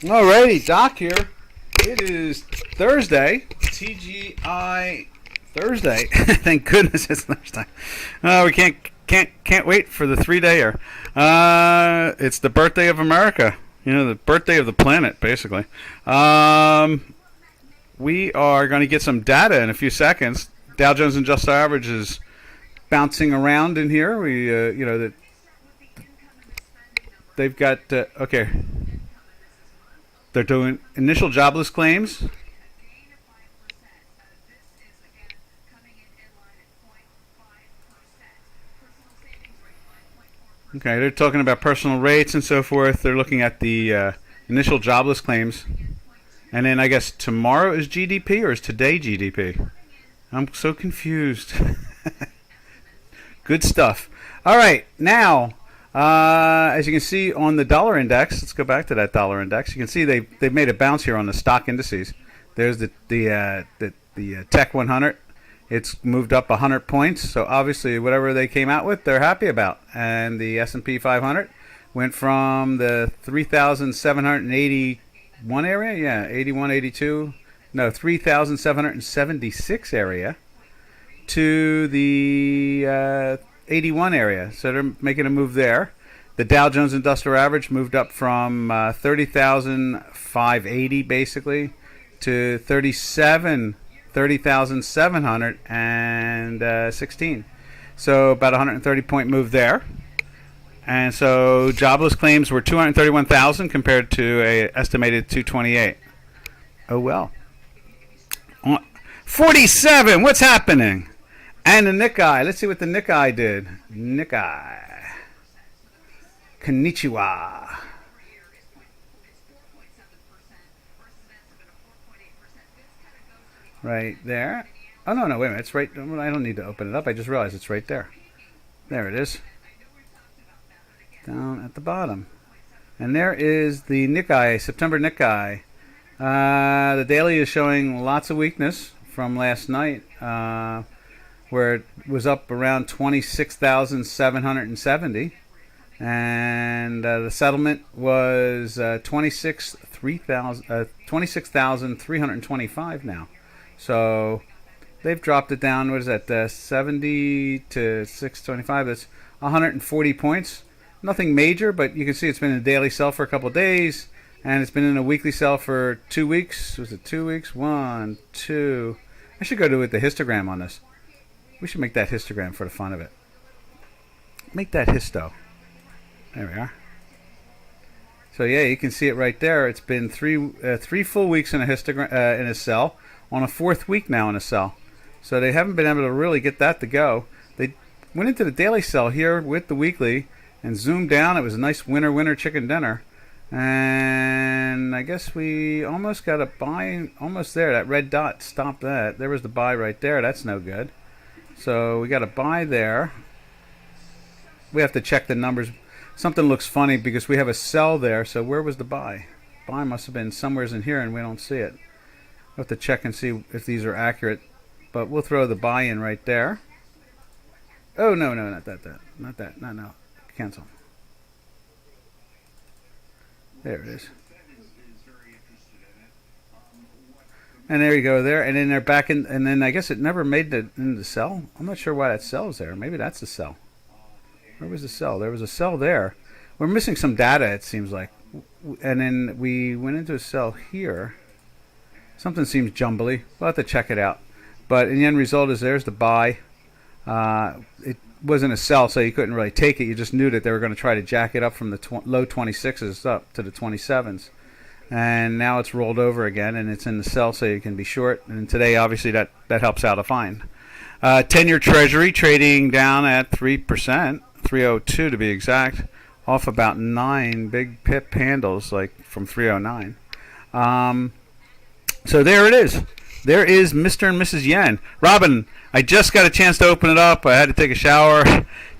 Alrighty, Doc here. It is Thursday, TGI Thursday. Thank goodness it's Thursday. We can't wait for the 3-dayer. It's the birthday of America. You know, the birthday of the planet, basically. We are going to get some data in a few seconds. Dow Jones Industrial Average is bouncing around in here. That they've got okay. They're doing initial jobless claims. Okay, they're talking about personal rates and so forth. They're looking at the initial jobless claims. And then I guess tomorrow is GDP or is today GDP? I'm so confused. Good stuff. All right, now, as you can see on the dollar index, let's go back to that dollar index. You can see they've made a bounce here on the stock indices. There's the Tech 100. It's moved up 100 points. So obviously, whatever they came out with, they're happy about. And the S&P 500 went from the 3,781 area, 81, 82, no, 3,776 area to the 81 area. So they're making a move there. The Dow Jones Industrial Average moved up from 30,580 basically to 30,716. So about 130 point move there. And so jobless claims were 231,000 compared to a estimated 228. Oh well. 47. What's happening? And the Nikkei. Let's see what the Nikkei did. Nikkei. Konnichiwa. Right there. Oh, no, wait a minute. It's right. I don't need to open it up. I just realized it's right there. There it is. Down at the bottom. And there is the Nikkei, September Nikkei. The daily is showing lots of weakness from last night, where it was up around 26,770. And the settlement was 26,325 now. So they've dropped it down. What is that? 70 to 625. That's 140 points. Nothing major, but you can see it's been in a daily sell for a couple of days, and it's been in a weekly sell for 2 weeks. Was it 2 weeks? 1, 2. I should go do it the histogram on this. We should make that histogram for the fun of it. Make that histo. There we are. So yeah, you can see it right there. It's been three full weeks in a histogram in a sell, on a fourth week now in a sell. So they haven't been able to really get that to go. They went into the daily sell here with the weekly and zoomed down. It was a nice winner chicken dinner. And I guess we almost got a buy, almost there. That red dot stopped that. There was the buy right there. That's no good. So we got a buy there. We have to check the numbers. Something looks funny because we have a sell there. So where was the buy? Buy must have been somewhere in here and we don't see it. We'll have to check and see if these are accurate. But we'll throw the buy in right there. Oh, no, not that. Not that. No. Cancel. There it is. And there you go there. And then they're back in. And then I guess it never made it in the sell. I'm not sure why that sell's there. Maybe that's the sell. Where was the sell? There was a sell there. We're missing some data, it seems like. And then we went into a sell here. Something seems jumbly. We'll have to check it out. But in the end result is there's the buy. It wasn't a sell, so you couldn't really take it. You just knew that they were going to try to jack it up from the low 26s up to the 27s. And now it's rolled over again, and it's in the sell, so you can be short. And today, obviously, that helps out a fine. 10-year Treasury trading down at 3%, 302 to be exact, off about 9 big pip handles, like from 309. So there it is. There is Mr. and Mrs. Yen. Robin, I just got a chance to open it up. I had to take a shower.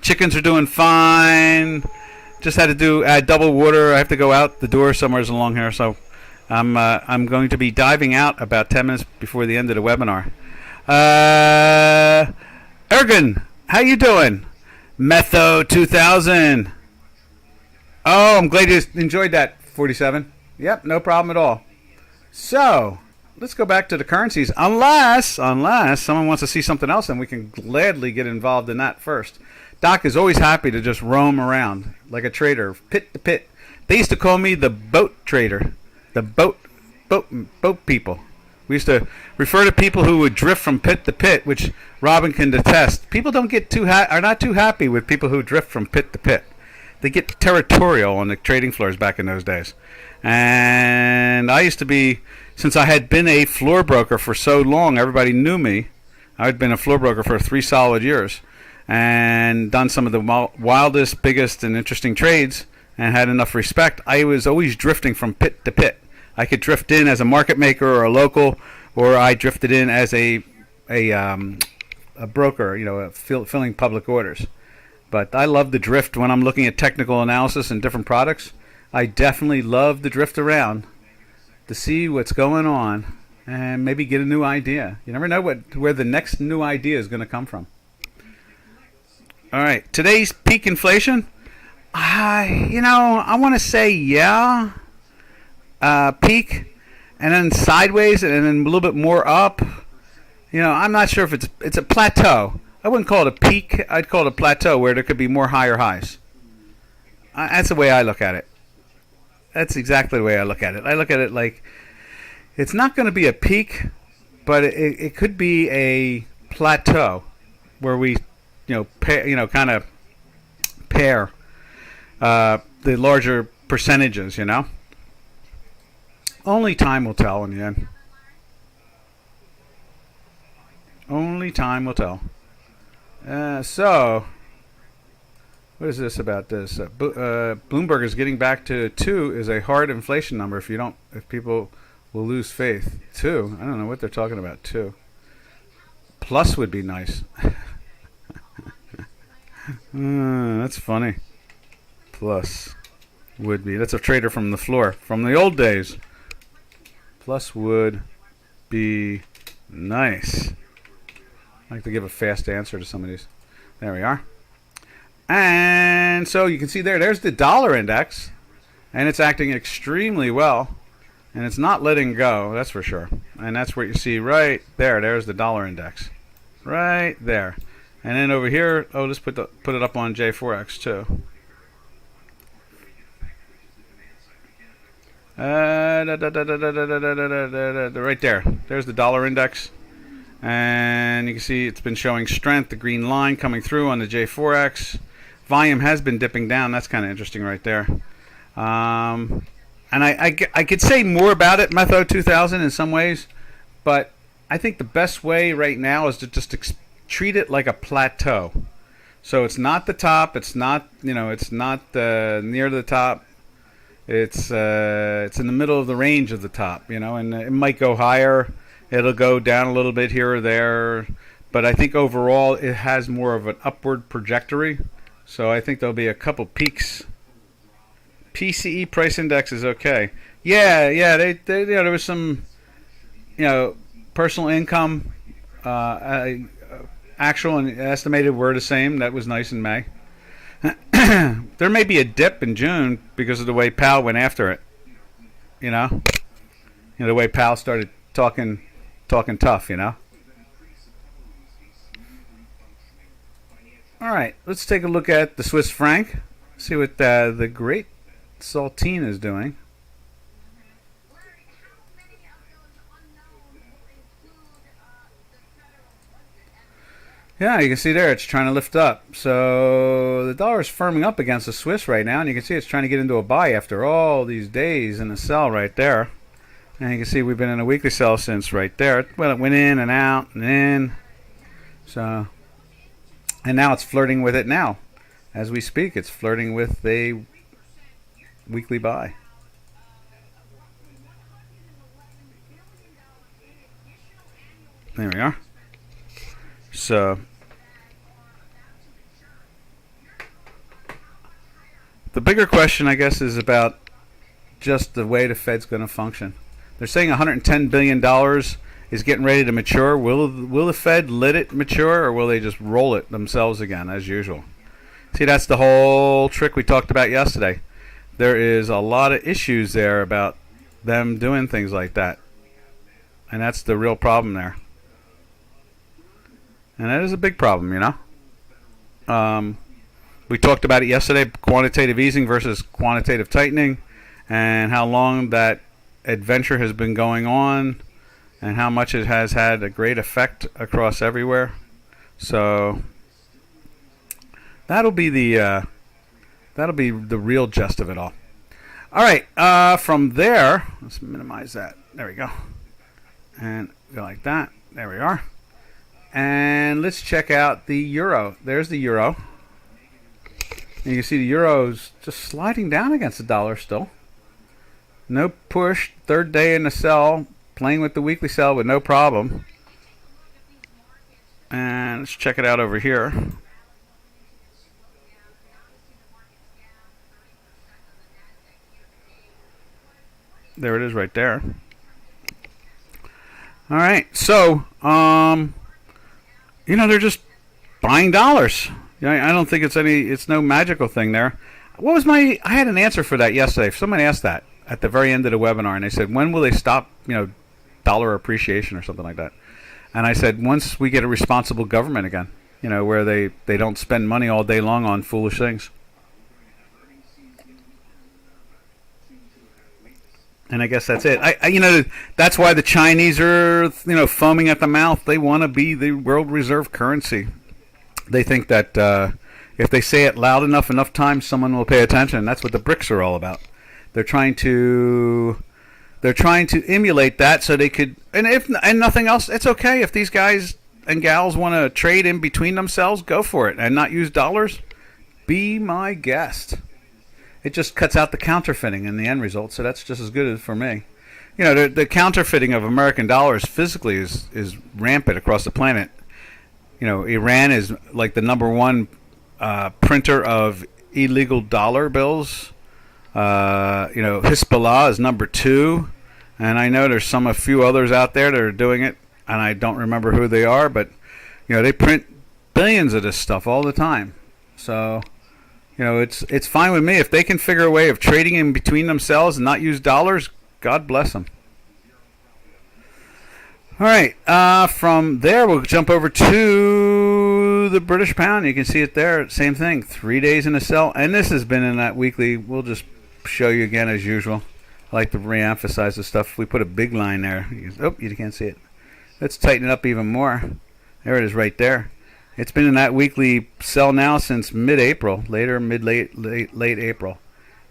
Chickens are doing fine. Just had to add double water. I have to go out the door somewhere along here, so I'm going to be diving out about 10 minutes before the end of the webinar. Ergen, how you doing? Metho 2000. Oh, I'm glad you enjoyed that. 47. Yep, no problem at all. So let's go back to the currencies. Unless someone wants to see something else, then we can gladly get involved in that first. Doc is always happy to just roam around like a trader, pit to pit. They used to call me the boat trader, the boat people. We used to refer to people who would drift from pit to pit, which Robin can attest. People don't get are not too happy with people who drift from pit to pit. They get territorial on the trading floors back in those days. And I used to be, since I had been a floor broker for so long, everybody knew me. I had been a floor broker for 3 solid years and done some of the wildest, biggest, and interesting trades and had enough respect. I was always drifting from pit to pit. I could drift in as a market maker or a local, or I drifted in as a broker, filling public orders. But I love the drift when I'm looking at technical analysis and different products. I definitely love the drift around to see what's going on and maybe get a new idea. You never know where the next new idea is going to come from. All right, today's peak inflation. I want to say peak, and then sideways, and then a little bit more up. I'm not sure if it's a plateau. I wouldn't call it a peak. I'd call it a plateau where there could be more higher highs. That's the way I look at it. That's exactly the way I look at it. I look at it like it's not going to be a peak, but it could be a plateau where we, kind of pair the larger percentages. Only time will tell in the end. Only time will tell. So, what is this about this? Bloomberg is getting back to 2 is a hard inflation number. If people will lose faith. 2, I don't know what they're talking about. 2 plus would be nice. That's funny. Plus would be. That's a trader from the floor from the old days. Plus would be nice. I like to give a fast answer to some of these. There we are. And so you can see there's the dollar index, and it's acting extremely well, and it's not letting go, that's for sure. And that's what you see right there. There's the dollar index, right there. And then over here, let's put it up on J4X too. Right there. There's the dollar index. And you can see it's been showing strength, the green line coming through on the J4X. Volume has been dipping down. That's kind of interesting right there. And I could say more about it, Metho 2000 in some ways, but I think the best way right now is to just treat it like a plateau. So it's not the top. It's not it's not near the top. It's in the middle of the range of the top. And it might go higher. It'll go down a little bit here or there, but I think overall it has more of an upward trajectory. So I think there'll be a couple peaks. PCE price index is okay. Yeah. They there was some, personal income, actual and estimated were the same. That was nice in May. There may be a dip in June because of the way Powell went after it. The way Powell started talking tough, All right, let's take a look at the Swiss franc. See what the great Saltine is doing. Yeah, you can see there it's trying to lift up. So the dollar is firming up against the Swiss right now, and you can see it's trying to get into a buy after all these days in a sell right there. And you can see we've been in a weekly sell since right there. Well, it went in and out and in. So, and now it's flirting with it now. As we speak, it's flirting with a weekly buy. There we are. So, the bigger question, I guess, is about just the way the Fed's going to function. They're saying $110 billion is getting ready to mature. Will the Fed let it mature, or will they just roll it themselves again, as usual? See, that's the whole trick we talked about yesterday. There is a lot of issues there about them doing things like that. And that's the real problem there. And that is a big problem, you know. We talked about it yesterday, quantitative easing versus quantitative tightening, and how long that adventure has been going on, and how much it has had a great effect across everywhere. So that'll be the real gist of it all. All right, from there, let's minimize that. There we go. And go like that. There we are. And let's check out the euro. There's the euro. And you can see the euro's just sliding down against the dollar still. No push. Third day in the sell. Playing with the weekly sell with no problem. And let's check it out over here. There it is right there. All right. So, you know, they're just buying dollars. I don't think it's no magical thing there. I had an answer for that yesterday. Somebody asked that at the very end of the webinar, and they said, when will they stop, dollar appreciation or something like that? And I said, once we get a responsible government again, where they don't spend money all day long on foolish things. And I guess that's it. That's why the Chinese are, foaming at the mouth. They want to be the world reserve currency. They think that if they say it loud enough times, someone will pay attention. That's what the BRICS are all about. They're trying to emulate that so they could, and nothing else. It's okay if these guys and gals want to trade in between themselves. Go for it and not use dollars. Be my guest. It just cuts out the counterfeiting in the end result, so that's just as good as for me. The counterfeiting of American dollars physically is rampant across the planet. Iran is like the number one printer of illegal dollar bills. Hezbollah is number 2, and I know there's a few others out there that are doing it, and I don't remember who they are, but they print billions of this stuff all the time. So it's fine with me if they can figure a way of trading in between themselves and not use dollars. God bless them. All right, from there we'll jump over to the British pound. You can see it there. Same thing, 3 days in a sell, and this has been in that weekly. We'll just show you again as usual. I like to re-emphasize the stuff. We put a big line there. You can't see it. Let's tighten it up even more. There it is right there. It's been in that weekly sell now since mid-April, late April.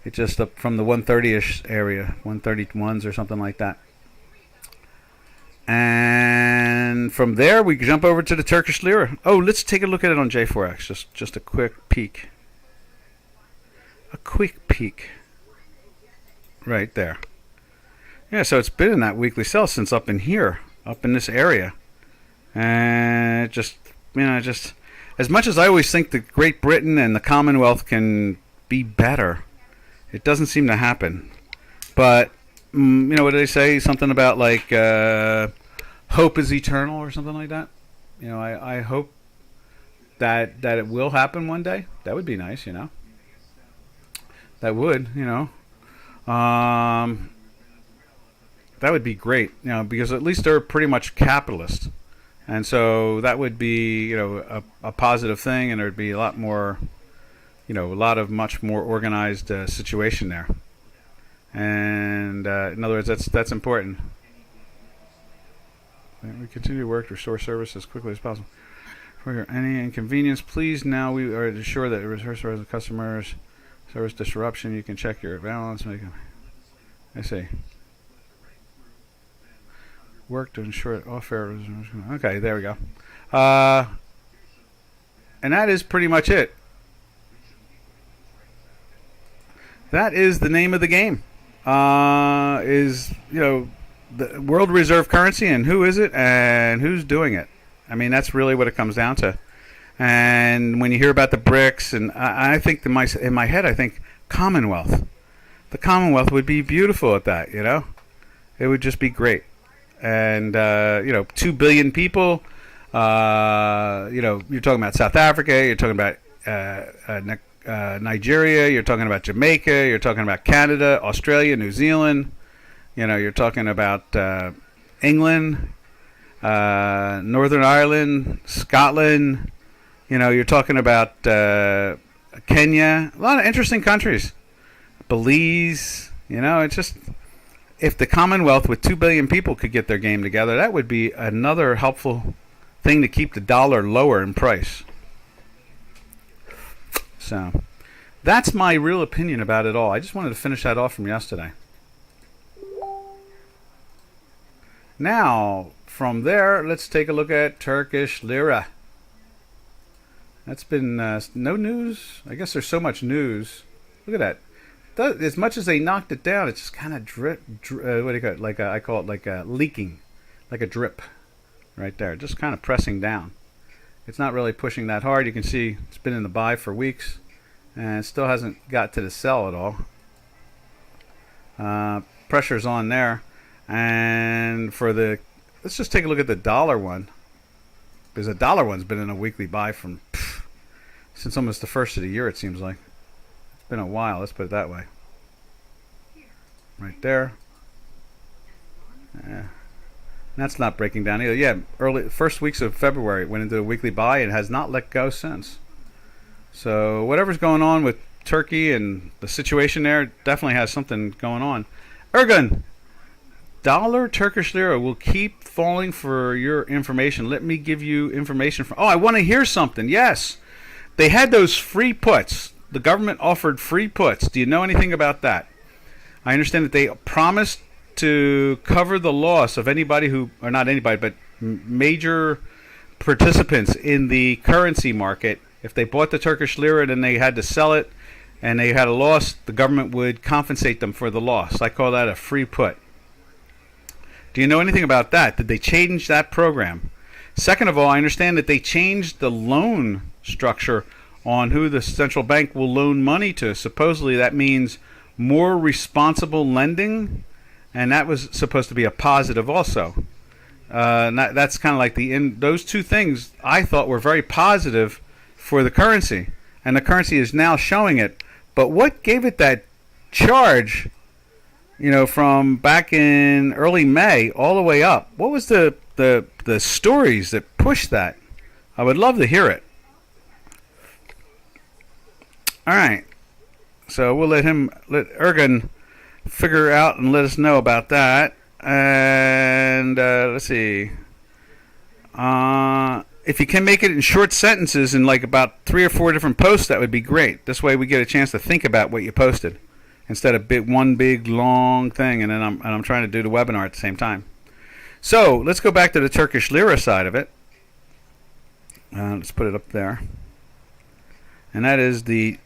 It's just up from the 130-ish area, 131s or something like that. And from there, we jump over to the Turkish Lira. Oh, let's take a look at it on J4X. Just a quick peek. A quick peek. Right there. Yeah, so it's been in that weekly sell since up in here, up in this area. And just as much as I always think that Great Britain and the Commonwealth can be better, it doesn't seem to happen. But what do they say? Something about like hope is eternal or something like that. I hope that it will happen one day. That would be nice, That would, that would be great, because at least they're pretty much capitalist, and so that would be, a positive thing, and there'd be a lot more, much more organized situation there. And in other words, that's important. We continue to work to restore service as quickly as possible. For any inconvenience, please now we are assured that restore customers service disruption. You can check your balance. I see. Work to ensure off-air. Okay, there we go. And that is pretty much it. That is the name of the game. The world reserve currency, and who is it and who's doing it. I mean, that's really what it comes down to. And when you hear about the BRICS, and I think in my head, I think Commonwealth. The Commonwealth would be beautiful at that, It would just be great. And, 2 billion people, you're talking about South Africa, you're talking about Nigeria, you're talking about Jamaica, you're talking about Canada, Australia, New Zealand, You're talking about England, Northern Ireland, Scotland. You're talking about Kenya. A lot of interesting countries. Belize. It's just, if the Commonwealth with 2 billion people could get their game together, that would be another helpful thing to keep the dollar lower in price. So that's my real opinion about it all. I just wanted to finish that off from yesterday. Now, from there, let's take a look at Turkish Lira. That's been no news. I guess there's so much news. Look at that. As much as they knocked it down, it's just kind of drip. What do you call it? I call it like leaking, like a drip, right there. Just kind of pressing down. It's not really pushing that hard. You can see it's been in the buy for weeks, and it still hasn't got to the sell at all. Pressure's on there, and let's just take a look at the dollar one, because the dollar one's been in a weekly buy since almost the first of the year. It seems like it's been a while. Let's put it that way. Right there. Yeah. That's not breaking down either. Yeah, first weeks of February it went into a weekly buy and has not let go since. So whatever's going on with Turkey and the situation there definitely has something going on. Ergun, dollar Turkish lira will keep falling for your information. Let me give you information from. Oh, I want to hear something. Yes, they had those free puts. The government offered free puts. Do you know anything about that? I understand that they promised to cover the loss of anybody or not anybody, but major participants in the currency market. If they bought the Turkish lira and then they had to sell it and they had a loss, the government would compensate them for the loss. I call that a free put. Do you know anything about that? Did they change that program? Second of all, I understand that they changed the loan structure on who the central bank will loan money to. Supposedly that means more responsible lending, and that was supposed to be a positive also. That's kind of like those two things I thought were very positive for the currency, and the currency is now showing it. But what gave it that charge, from back in early May all the way up? What was the stories that pushed that? I would love to hear it. All right. So we'll let Ergun figure out and let us know about that. And let's see. If you can make it in short sentences in like about 3 or 4 different posts, that would be great. This way we get a chance to think about what you posted instead of one big long thing, and then I'm trying to do the webinar at the same time. So let's go back to the Turkish lira side of it. Let's put it up there. And that is the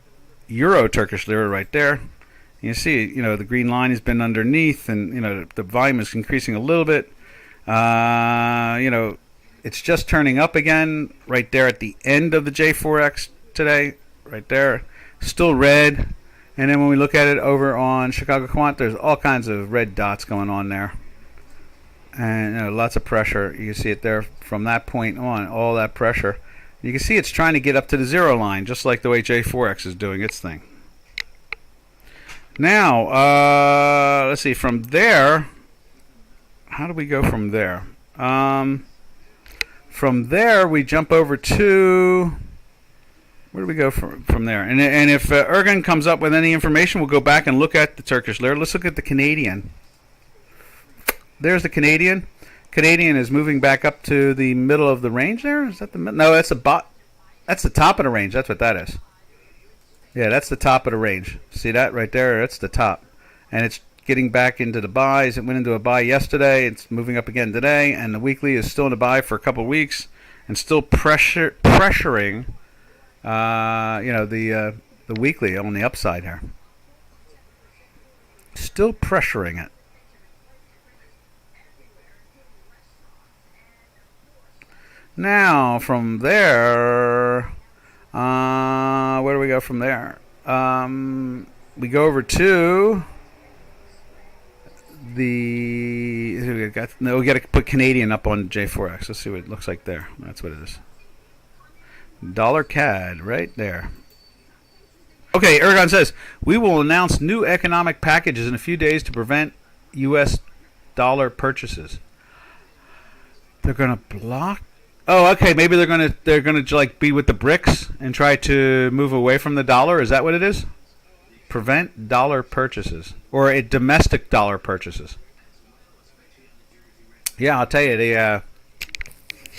Euro Turkish lira right there. You see, the green line has been underneath, and the volume is increasing a little bit. It's just turning up again right there at the end of the J4X today, right there, still red. And then when we look at it over on Chicago Quant, there's all kinds of red dots going on there, and lots of pressure. You can see it there from that point on, all that pressure. You can see it's trying to get up to the zero line, just like the way J4X is doing its thing. Now, let's see, from there, how do we go from there? From there, we jump over to, where do we go from there? And if Ergun comes up with any information, we'll go back and look at the Turkish lira. Let's look at the Canadian. There's the Canadian. Canadian is moving back up to the middle of the range there. Is that the middle? No, that's the top of the range. That's what that is. Yeah, that's the top of the range. See that right there? That's the top. And it's getting back into the buys. It went into a buy yesterday. It's moving up again today, and the weekly is still in a buy for a couple of weeks and still pressuring the weekly on the upside here. Still pressuring it. Now, from there, where do we go from there? We go over to we got to put Canadian up on J4X. Let's see what it looks like there. That's what it is. Dollar CAD right there. Okay, Ergun says, we will announce new economic packages in a few days to prevent U.S. dollar purchases. They're going to block. Oh, okay. Maybe they're gonna like be with the BRICS and try to move away from the dollar. Is that what it is? Prevent dollar purchases or a domestic dollar purchases. Yeah, I'll tell you.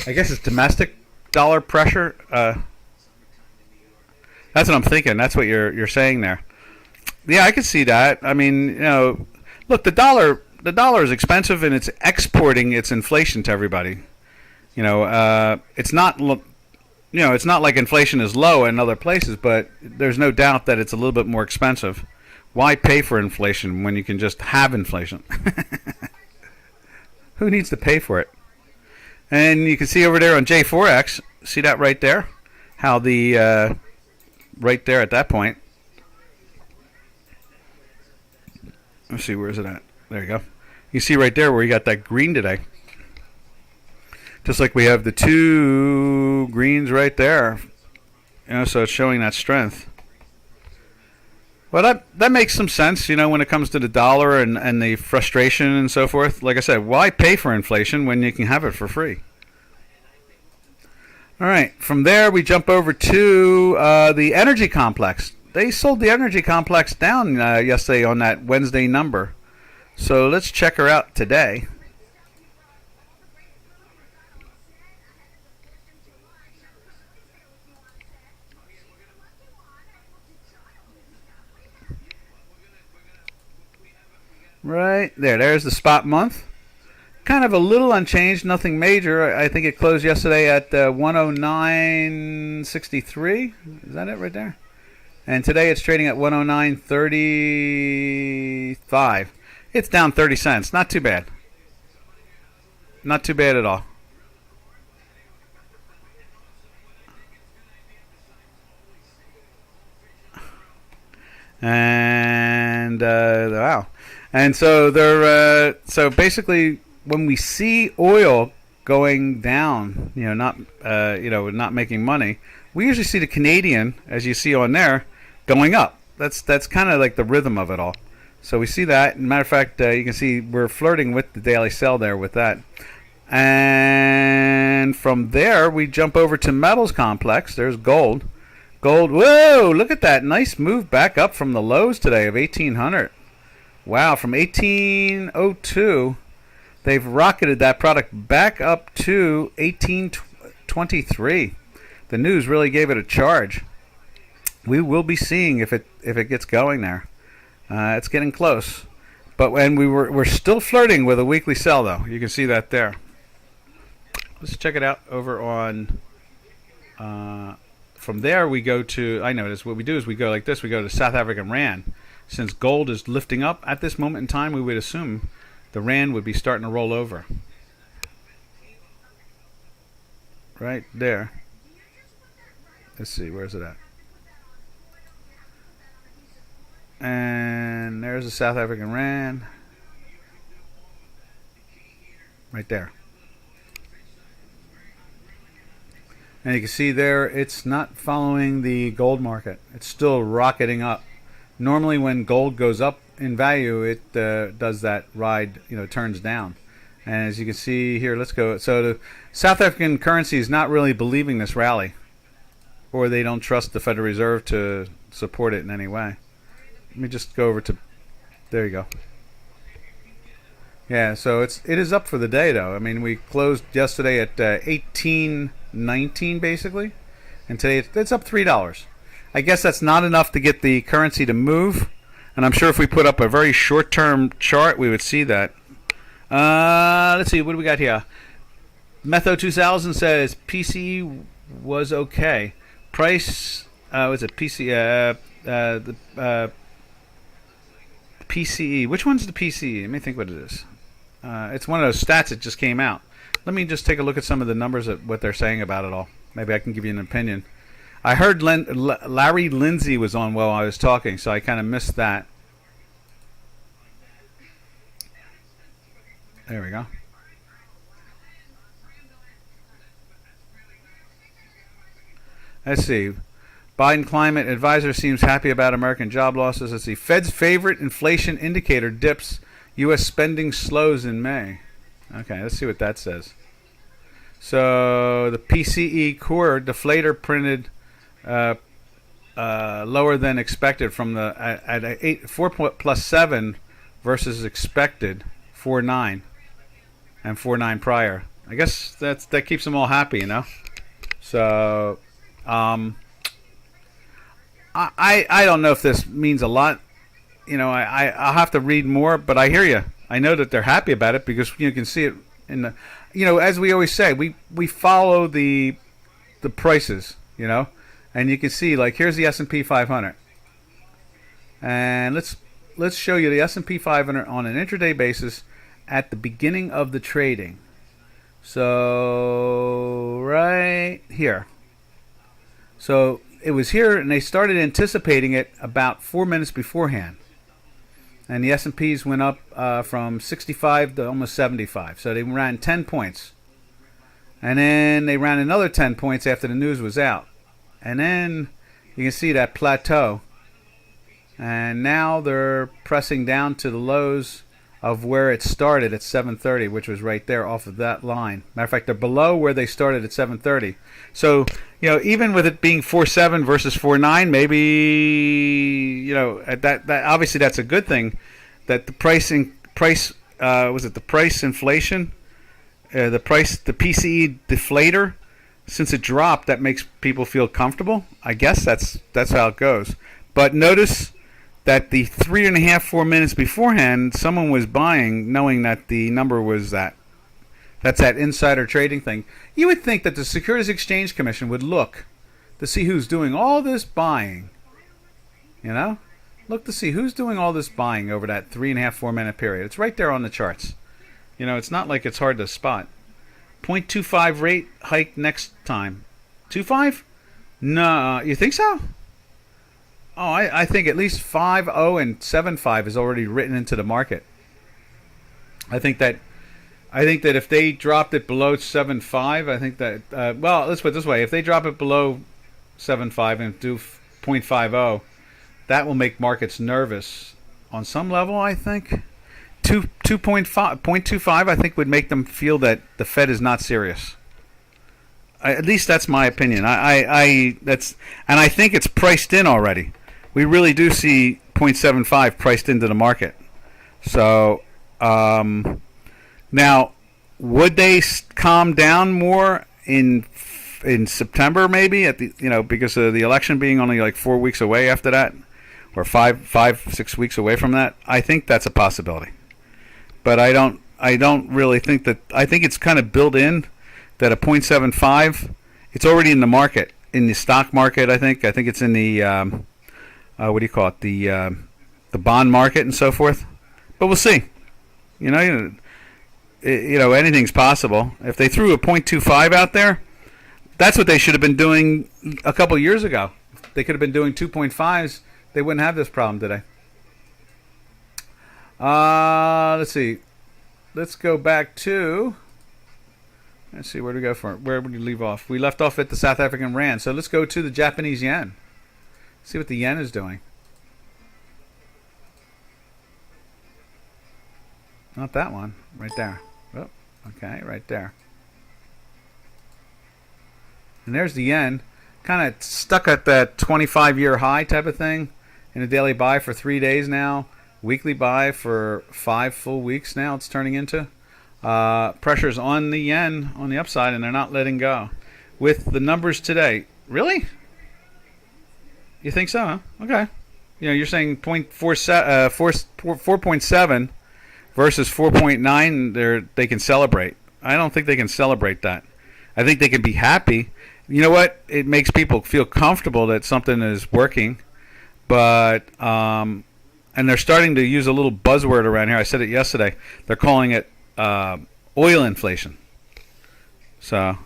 I guess it's domestic dollar pressure. That's what I'm thinking. That's what you're saying there. Yeah, I can see that. I mean, look, the dollar is expensive and it's exporting its inflation to everybody. It's not it's not like inflation is low in other places, but there's no doubt that it's a little bit more expensive. Why pay for inflation when you can just have inflation? Who needs to pay for it? And you can see over there on J4X, see that right there? How the right there at that point. Let's see, where is it at? There you go. You see right there where you got that green today. Just like we have the two greens right there. So it's showing that strength. Well, that makes some sense, when it comes to the dollar and the frustration and so forth. Like I said, why pay for inflation when you can have it for free? All right, from there we jump over to the energy complex. They sold the energy complex down yesterday on that Wednesday number. So let's check her out today. Right there. There's the spot month. Kind of a little unchanged, nothing major. I think it closed yesterday at 109.63. Is that it right there? And today it's trading at 109.35. It's down 30 cents. Not too bad. Not too bad at all. And wow. And so they're so basically when we see oil going down, not making money, we usually see the Canadian, as you see on there, going up. That's kind of like the rhythm of it all. So we see that. Matter of fact, you can see we're flirting with the daily sell there with that. And from there, we jump over to metals complex. There's gold. Gold. Whoa! Look at that nice move back up from the lows today of 1800. Wow, from 1802, they've rocketed that product back up to 1823. The news really gave it a charge. We will be seeing if it gets going there. It's getting close, but when we're still flirting with a weekly sell though. You can see that there. Let's check it out over on. From there we go to. I notice what we do is we go like this. We go to South African Rand. Since gold is lifting up at this moment in time, we would assume the Rand would be starting to roll over. Right there. Let's see, where's it at? And there's the South African Rand. Right there. And you can see there, it's not following the gold market. It's still rocketing up. Normally when gold goes up in value, it does that ride, turns down. And as you can see here, let's go. So the South African currency is not really believing this rally. Or they don't trust the Federal Reserve to support it in any way. Let me just go over to, there you go. Yeah, so it is up for the day though. I mean, we closed yesterday at 18.19 basically. And today it's up $3. I guess that's not enough to get the currency to move, and I'm sure if we put up a very short-term chart, we would see that. Let's see, what do we got here? Metho 2000 says PCE was okay. Price, was it PCE? The PCE. Which one's the PCE? Let me think what it is. It's one of those stats that just came out. Let me just take a look at some of the numbers of what they're saying about it all. Maybe I can give you an opinion. I heard Larry Lindsay was on while I was talking, so I kind of missed that. There we go. Let's see. Biden climate advisor seems happy about American job losses. Let's see. Fed's favorite inflation indicator dips U.S. spending slows in May. Okay, let's see what that says. So the PCE core deflator printed lower than expected from the at 4 plus 7 versus expected 4.9 and 4.9 prior. I guess that keeps them all happy, you know. So I don't know if this means a lot. You know, I'll have to read more, but I hear you. I know that they're happy about it because you can see it in the, you know, as we always say, we follow the prices, you know, and you can see, like, here's the S&P 500, and let's show you the S&P 500 on an intraday basis at the beginning of the trading. So right here. So it was here, and they started anticipating it about 4 minutes beforehand. And the S&Ps went up from 65 to almost 75. So they ran 10 points. And then they ran another 10 points after the news was out. And then you can see that plateau. And now they're pressing down to the lows of where it started at 730, which was right there off of that line. Matter of fact, they're below where they started at 730. So, you know, even with it being 4.7 versus 4.9, maybe, you know, at that obviously that's a good thing. That the price inflation, the PCE deflator, since it dropped, that makes people feel comfortable. I guess that's how it goes. But notice that the 3.5, 4 minutes beforehand, someone was buying, knowing that the number was that. That's that insider trading thing. You would think that the Securities Exchange Commission would look to see who's doing all this buying. You know? Look to see who's doing all this buying over that 3.5, 4 minute period. It's right there on the charts. You know, it's not like it's hard to spot. 0.25 rate hike next time. 2.5? No, you think so? Oh, I think at least 5.0 and 7.5 is already written into the market. I think that if they dropped it below 7.5, I think that well, let's put it this way: if they drop it below 7.5 and do 0.50, that will make markets nervous on some level. I think 0.25, I think, would make them feel that the Fed is not serious. At least that's my opinion. I think it's priced in already. We really do see 0.75 priced into the market. So now, would they calm down more in September, maybe, at the, you know, because of the election being only like 4 weeks away after that, or 6 weeks away from that? I think that's a possibility, but I don't really think that. I think it's kind of built in that a 0.75, it's already in the market, in the stock market. I think it's in the what do you call it, the bond market and so forth. But we'll see. You know, anything's possible. If they threw a 0.25 out there, that's what they should have been doing a couple years ago. They could have been doing 2.5s. They wouldn't have this problem today. Let's see. Let's go back to. Let's see, where do we go for? Where would you leave off? We left off at the South African rand. So let's go to the Japanese yen. See what the yen is doing. Not that one. Right there. Oh, okay, right there. And there's the yen. Kind of stuck at that 25-year high type of thing. In a daily buy for 3 days now. Weekly buy for 5 full weeks now it's turning into. Pressure's on the yen on the upside, and they're not letting go. With the numbers today. Really? You think so, huh? Okay. You know, you're saying 4.7 versus 4.9, they can celebrate. I don't think they can celebrate that. I think they can be happy. You know what? It makes people feel comfortable that something is working. But, and they're starting to use a little buzzword around here. I said it yesterday. They're calling it oil inflation. So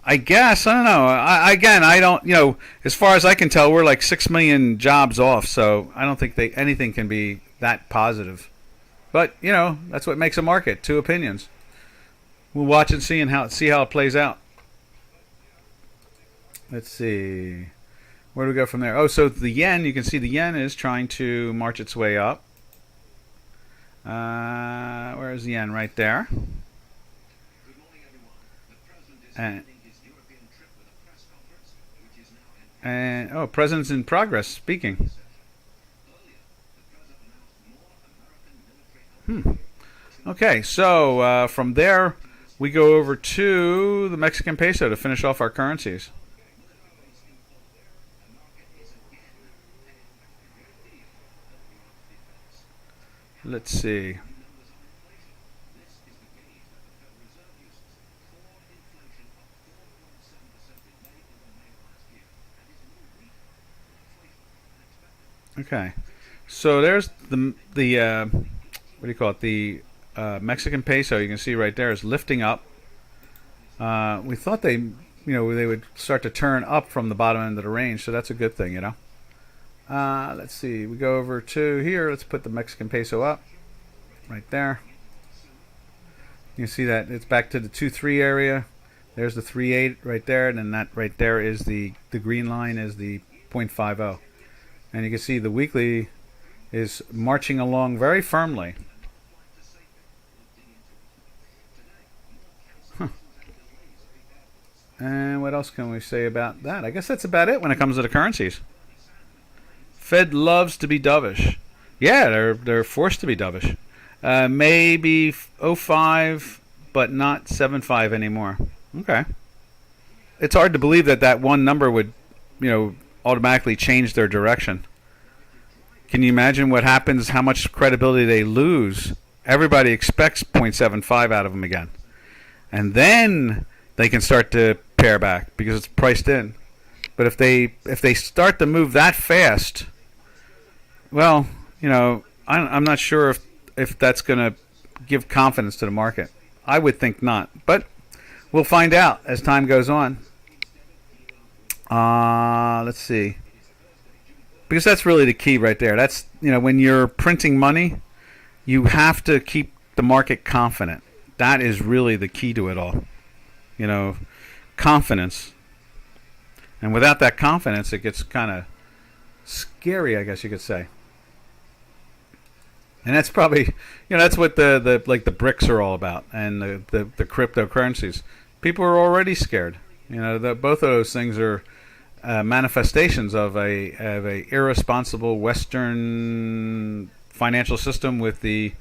I guess, I don't know. I don't, you know, as far as I can tell, we're like 6 million jobs off, so I don't think anything can be that positive. But, you know, that's what makes a market, two opinions. We'll watch and see how it plays out. Let's see. Where do we go from there? Oh, so the yen, you can see the yen is trying to march its way up. Where's the yen? Right there. And, oh, President's in progress speaking. Okay, so from there we go over to the Mexican peso to finish off our currencies. Let's see. Okay, so there's the what do you call it? The Mexican peso. You can see right there is lifting up. We thought they would start to turn up from the bottom end of the range, so that's a good thing, Let's see. We go over to here. Let's put the Mexican peso up right there. You can see that it's back to the 2-3 area. There's the 3.8 right there, and then that right there is the green line is the 0.50. And you can see the weekly is marching along very firmly. And what else can we say about that? I guess that's about it when it comes to the currencies. Fed loves to be dovish. Yeah, they're forced to be dovish. Maybe 0.5, but not 7.5 anymore. Okay. It's hard to believe that one number would, automatically change their direction. Can you imagine what happens, how much credibility they lose? Everybody expects 0.75 out of them again. And then they can start to pare back because it's priced in. But if they start to move that fast, well, I'm not sure if that's going to give confidence to the market. I would think not. But we'll find out as time goes on. Let's see. Because that's really the key right there. That's, when you're printing money, you have to keep the market confident. That is really the key to it all. Confidence. And without that confidence, it gets kind of scary, I guess you could say. And that's probably, that's what the BRICS are all about, and the cryptocurrencies. People are already scared. Both of those things are manifestations of a irresponsible Western financial system with the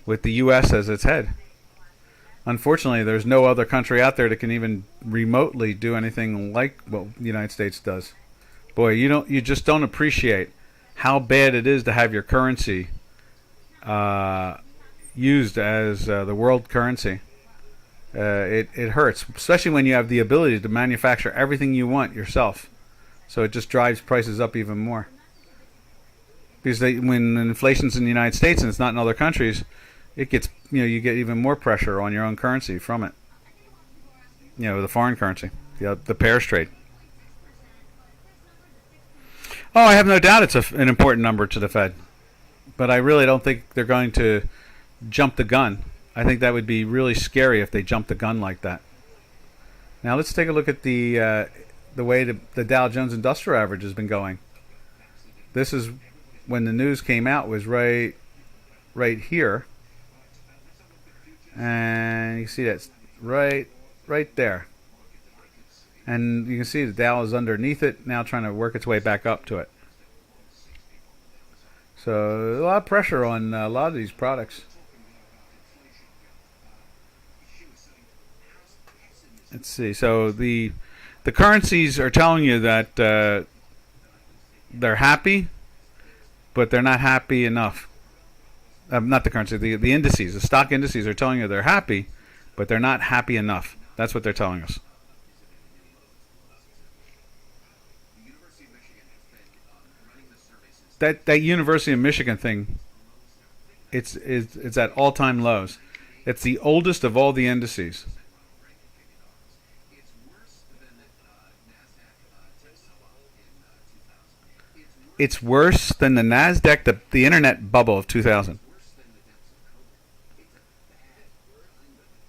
U.S. as its head. Unfortunately, there's no other country out there that can even remotely do anything like what the United States does. Boy, you just don't appreciate how bad it is to have your currency used as the world currency. It hurts, especially when you have the ability to manufacture everything you want yourself. So it just drives prices up even more. Because when inflation's in the United States and it's not in other countries, it gets you get even more pressure on your own currency from it. The foreign currency, the pairs trade. Oh, I have no doubt it's an important number to the Fed, but I really don't think they're going to jump the gun. I think that would be really scary if they jumped the gun like that. Now let's take a look at the way the Dow Jones Industrial Average has been going. This is when the news came out, was right here, and you see that's right there, and you can see the Dow is underneath it now, trying to work its way back up to it. So a lot of pressure on a lot of these products. Let's see. So the currencies are telling you that they're happy, but they're not happy enough. Not the currency. The indices, the stock indices, are telling you they're happy, but they're not happy enough. That's what they're telling us. That University of Michigan thing, it's at all-time lows. It's the oldest of all the indices. It's worse than the NASDAQ, the internet bubble of 2000.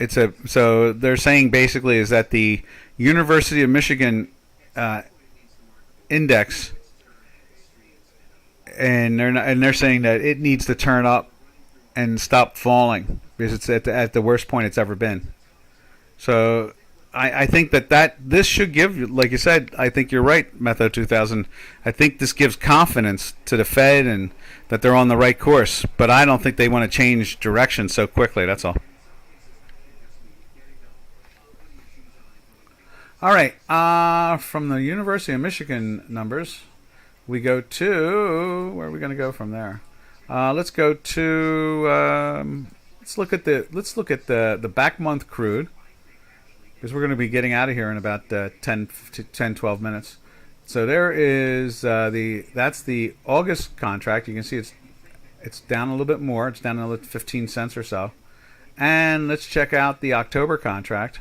So they're saying basically is that the University of Michigan index, and they're saying that it needs to turn up and stopped falling because it's at the worst point it's ever been. So I think that this should give, like you said, I think you're right, Metho 2000. I think this gives confidence to the Fed and that they're on the right course. But I don't think they want to change direction so quickly. That's all. All right. From the University of Michigan numbers, we go to, where are we going to go from there? Let's go to let's look at the back month crude, because we're going to be getting out of here in about 10, 12 minutes. So there is that's the August contract. You can see it's down a little bit more. It's down another 15 cents or so. And let's check out the October contract.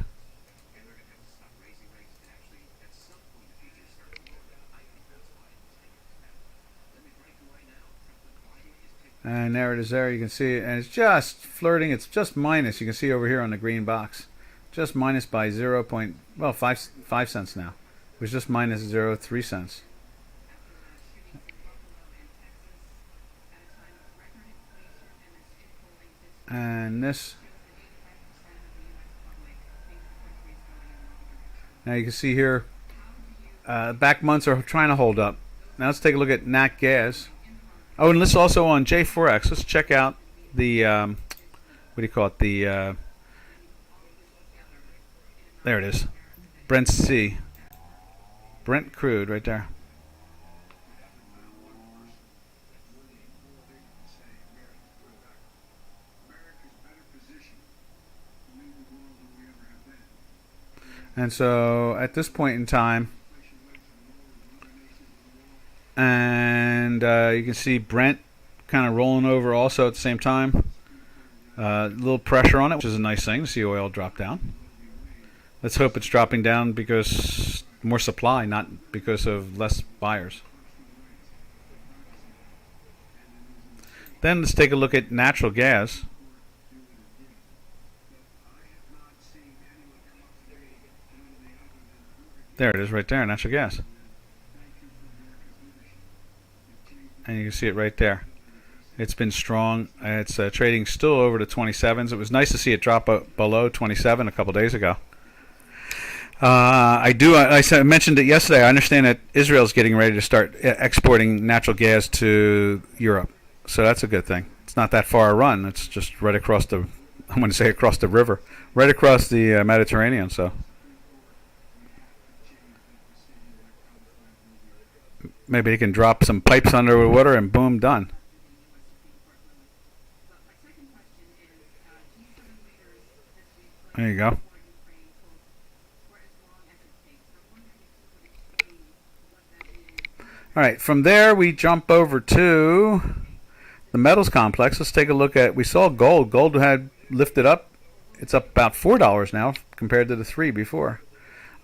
And there it is there. You can see it. And it's just flirting. It's just minus. You can see over here on the green box. Just minus by 5 cents now. It was just minus 0.3 cents. And this. Now you can see here, back months are trying to hold up. Now let's take a look at Nat Gas. Oh, and let's also on J4X. Let's check out the what do you call it? The there it is, Brent C. Brent crude right there. And so at this point in time, and you can see Brent kind of rolling over also at the same time. A little pressure on it, which is a nice thing to see oil drop down. Let's hope it's dropping down because more supply, not because of less buyers. Then let's take a look at natural gas. There it is right there, natural gas. And you can see it right there. It's been strong. It's trading still over the 27s. It was nice to see it drop below 27 a couple days ago. I mentioned it yesterday. I understand that Israel's getting ready to start exporting natural gas to Europe. So that's a good thing. It's not that far a run. It's just right across the, I'm going to say across the river, right across the Mediterranean. So maybe they can drop some pipes under the water and boom, done. There you go. All right, from there we jump over to the metals complex. Let's take a look at, we saw gold. Gold had lifted up. It's up about $4 now compared to the $3 before.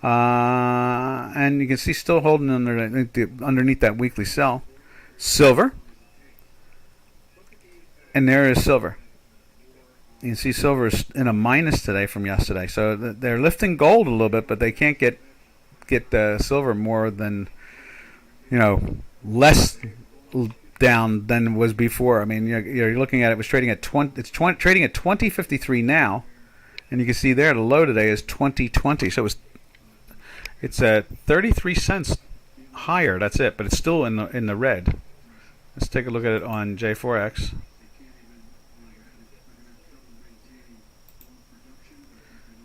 And you can see still holding underneath that weekly sell. Silver. And there is silver. You can see silver is in a minus today from yesterday. So they're lifting gold a little bit, but they can't get silver more than, less down than it was before. I mean, you're looking at it was trading at trading at 20.53 now, and you can see there the low today is 20.20. So it's at 33 cents higher. That's it, but it's still in the red. Let's take a look at it on J4X.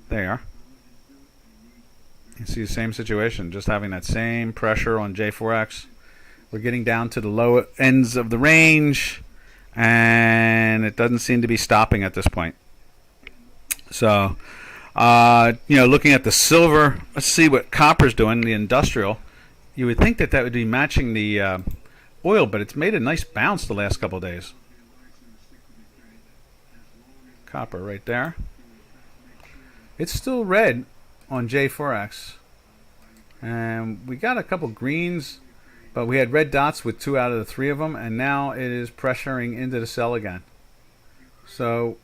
There. You see the same situation, just having that same pressure on J4X. We're getting down to the low ends of the range, and it doesn't seem to be stopping at this point. So, looking at the silver, let's see what copper's doing, the industrial. You would think that would be matching the oil, but it's made a nice bounce the last couple of days. Copper right there. It's still red on J4X. And we got a couple greens, but we had red dots with 2 out of the 3 of them, and now it is pressuring into the sell again. So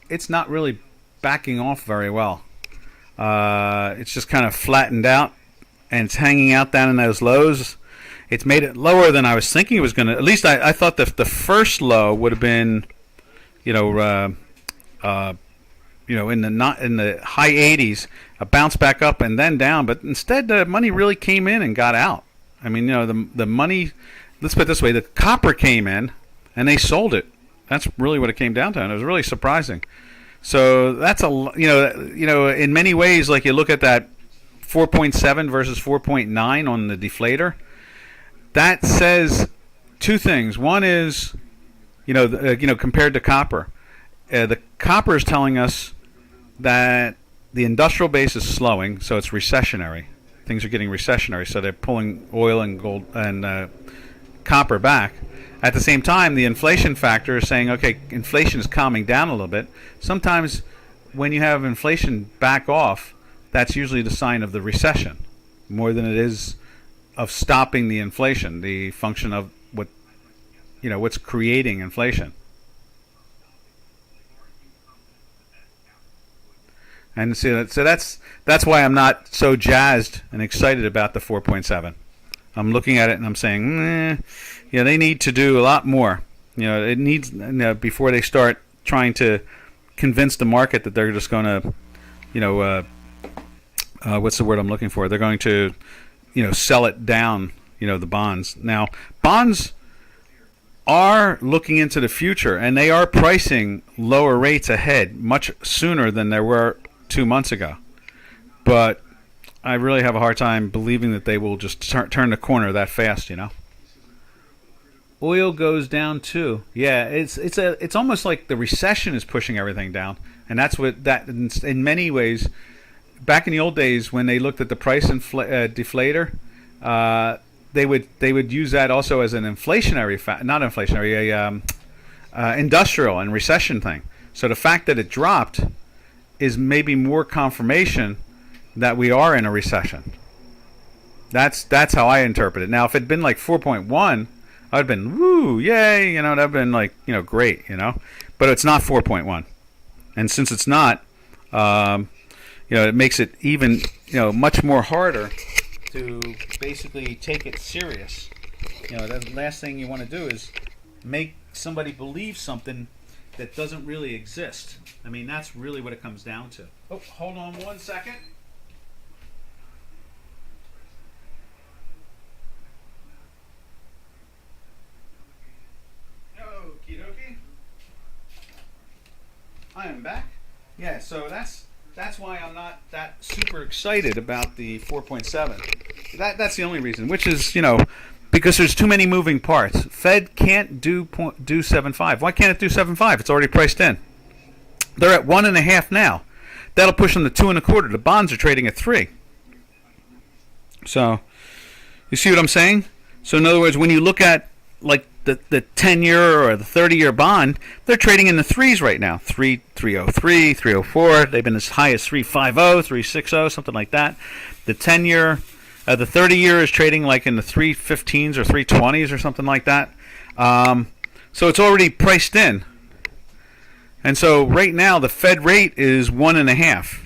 it's not really backing off very well. It's just kind of flattened out, and it's hanging out down in those lows. It's made it lower than I was thinking it was going to. At least I thought the first low would have been uh, in the not in the high 80s, a bounce back up and then down. But instead, the money really came in and got out. I mean, the money. Let's put it this way: the copper came in and they sold it. That's really what it came down to, and it was really surprising. So that's in many ways, like you look at that 4.7 versus 4.9 on the deflator. That says two things. One is, compared to copper, the copper is telling us that the industrial base is slowing, so it's recessionary. Things are getting recessionary, so they're pulling oil and gold and copper back. At the same time, the inflation factor is saying, okay, inflation is calming down a little bit. Sometimes when you have inflation back off, that's usually the sign of the recession, more than it is of stopping the inflation, the function of what's creating inflation. And so that's why I'm not so jazzed and excited about the 4.7. I'm looking at it and I'm saying, they need to do a lot more. It needs before they start trying to convince the market that they're just going to, what's the word I'm looking for? They're going to, sell it down. The bonds. Now, bonds are looking into the future, and they are pricing lower rates ahead much sooner than there were 2 months ago. But I really have a hard time believing that they will just turn the corner that fast, Oil goes down too. Yeah, it's almost like the recession is pushing everything down, and that's what that in many ways. Back in the old days, when they looked at the price deflator, they would use that also as an inflationary not inflationary, industrial and recession thing. So the fact that it dropped is maybe more confirmation that we are in a recession. That's how I interpret it. Now, if it'd been like 4.1, I'd been woo, yay, that'd been like great, But it's not 4.1, and since it's not, it makes it even much more harder to basically take it serious. The last thing you want to do is make somebody believe something that doesn't really exist. I mean, that's really what it comes down to. Oh, hold on 1 second. Okie dokie. I am back. Yeah, so that's why I'm not that super excited about the 4.7. That's the only reason, which is, because there's too many moving parts. Fed can't do 7.5. Why can't it do 7.5? It's already priced in. They're at 1.5 now. That'll push them to 2.25. The bonds are trading at 3. So, you see what I'm saying? So, in other words, when you look at like the 10-year or the 30-year bond, they're trading in the 3s right now. 303, 304. They've been as high as 350, 360, something like that. The 10-year, the 30-year is trading like in the 315s or 320s or something like that. So it's already priced in. And so right now the Fed rate is 1.5.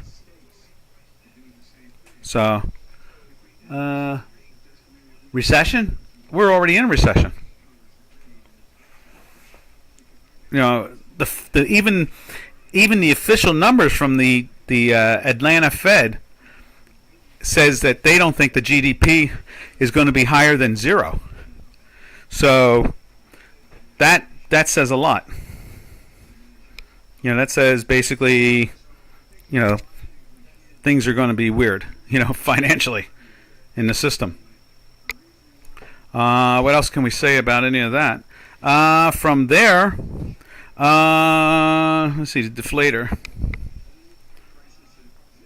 So recession? We're already in a recession. Even the official numbers from the Atlanta Fed says that they don't think the GDP is going to be higher than 0. So that says a lot. That says basically, things are going to be weird, financially in the system. What else can we say about any of that? From there, let's see, the deflator.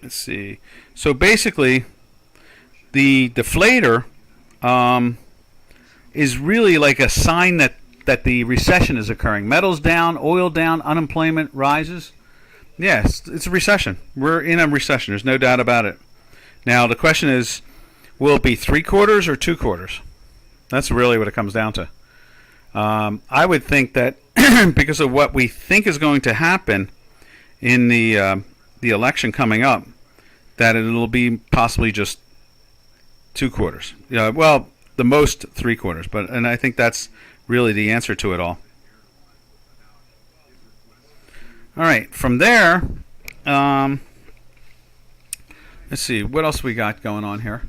Let's see. So basically, the deflator is really like a sign that the recession is occurring. Metals down, oil down, unemployment rises. Yes, it's a recession. We're in a recession. There's no doubt about it. Now, the question is, will it be 3 quarters or 2 quarters? That's really what it comes down to. I would think that because of what we think is going to happen in the election coming up, that it'll be possibly just 2 quarters. Well, the most 3 quarters, and I think that's really the answer to it all. All right, from there, let's see what else we got going on here.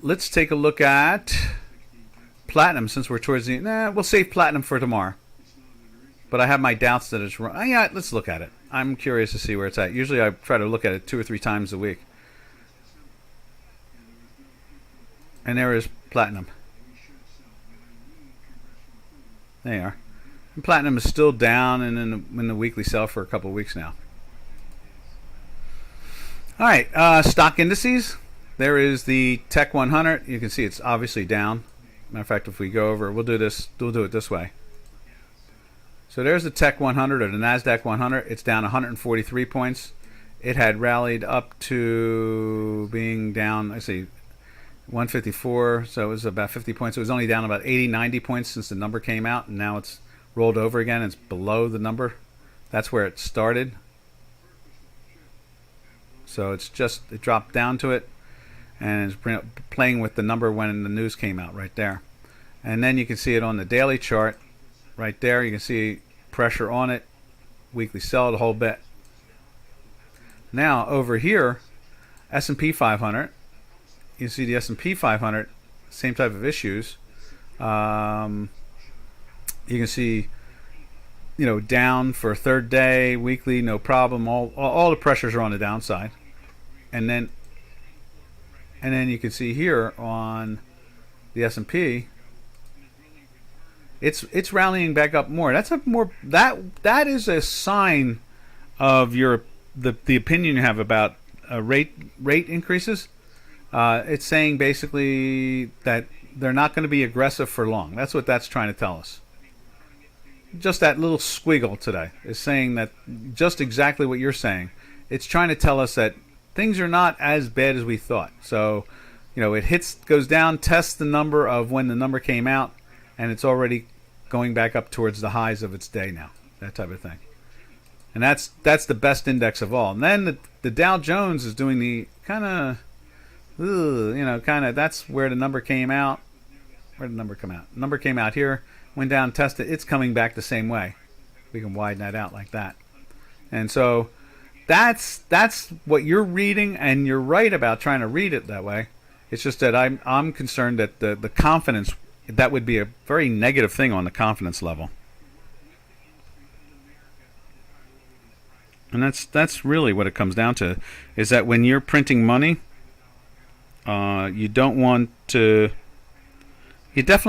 Let's take a look at platinum since we're towards the. We'll save platinum for tomorrow. But I have my doubts that it's wrong. Yeah, let's look at it. I'm curious to see where it's at. Usually I try to look at it 2 or 3 times a week. And there is platinum. There you are. And platinum is still down and in the weekly sell for a couple of weeks now. All right, stock indices. There is the Tech 100. You can see it's obviously down. Matter of fact, if we go over, we'll do it this way. So there's the Tech 100 or the NASDAQ 100. It's down 143 points. It had rallied up to being down, I see, 154. So it was about 50 points. It was only down about 80, 90 points since the number came out. And now it's rolled over again. It's below the number. That's where it started. So it dropped down to it. And it's playing with the number when the news came out right there. And then you can see it on the daily chart. Right there, you can see pressure on it. Weekly sell the whole bit. Now, over here, S&P 500. You see the S&P 500, same type of issues. You can see, down for a third day, weekly, no problem. All the pressures are on the downside. And then you can see here on the S&P, it's rallying back up more. That is a sign of the opinion you have about rate increases. It's saying basically that they're not going to be aggressive for long. That's what that's trying to tell us. Just that little squiggle today is saying that just exactly what you're saying. It's trying to tell us that things are not as bad as we thought. So, it goes down, tests the number of when the number came out, and it's already going back up towards the highs of its day now. That type of thing. And that's the best index of all. And then the Dow Jones is doing the that's where the number came out. Where did the number come out? The number came out here, went down, tested. It's coming back the same way. We can widen that out like that. And so that's what you're reading, and you're right about trying to read it that way. It's just that I'm concerned that the confidence, that would be a very negative thing on the confidence level. And that's really what it comes down to, is that when you're printing money, you definitely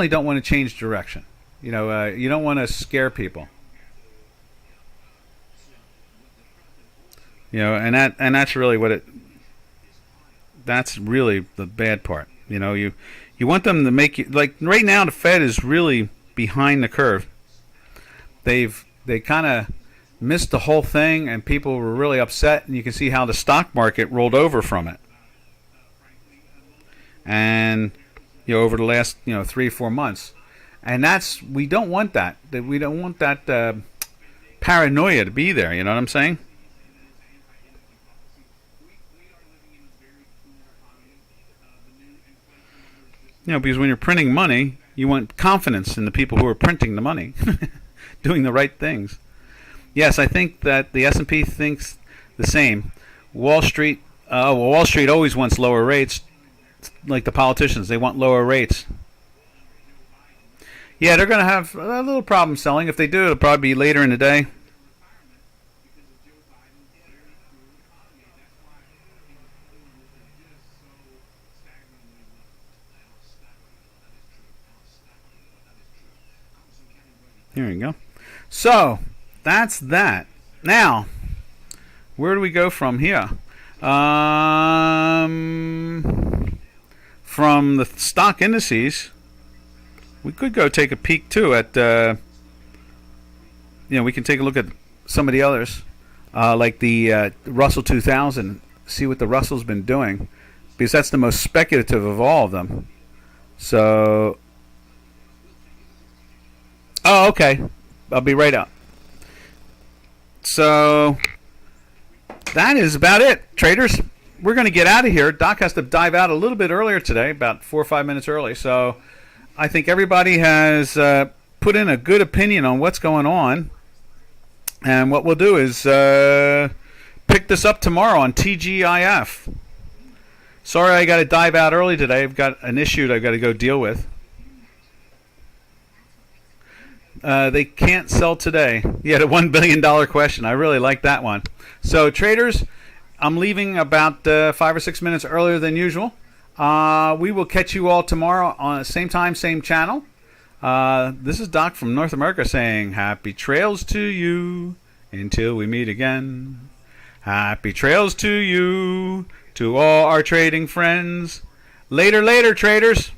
don't want to change direction. You don't want to scare people. And that's really that's really the bad part. You want them to make you, like right now the Fed is really behind the curve. They kind of missed the whole thing, and people were really upset, and you can see how the stock market rolled over from it. And over the last 3 or 4 months, and we don't want that. We don't want that paranoia to be there. You know what I'm saying? Because when you're printing money, you want confidence in the people who are printing the money, doing the right things. Yes, I think that the S&P thinks the same. Wall Street always wants lower rates, like the politicians. They want lower rates. Yeah, they're going to have a little problem selling. If they do, it'll probably be later in the day. Here we go. So, that's that. Now, where do we go from here? From the stock indices, we could go take a peek too at, we can take a look at some of the others, like the Russell 2000, see what the Russell's been doing, because that's the most speculative of all of them. So, okay. I'll be right up. So, that is about it, traders. We're going to get out of here. Doc has to dive out a little bit earlier today, about 4 or 5 minutes early. So, I think everybody has put in a good opinion on what's going on. And what we'll do is pick this up tomorrow on TGIF. Sorry I got to dive out early today. I've got an issue that I've got to go deal with. They can't sell today. Yeah, the $1 billion question. I really like that one. So traders, I'm leaving about 5 or 6 minutes earlier than usual. We will catch you all tomorrow on the same time, same channel. This is Doc from North America saying happy trails to you until we meet again. Happy trails to you, to all our trading friends. Later, later, traders.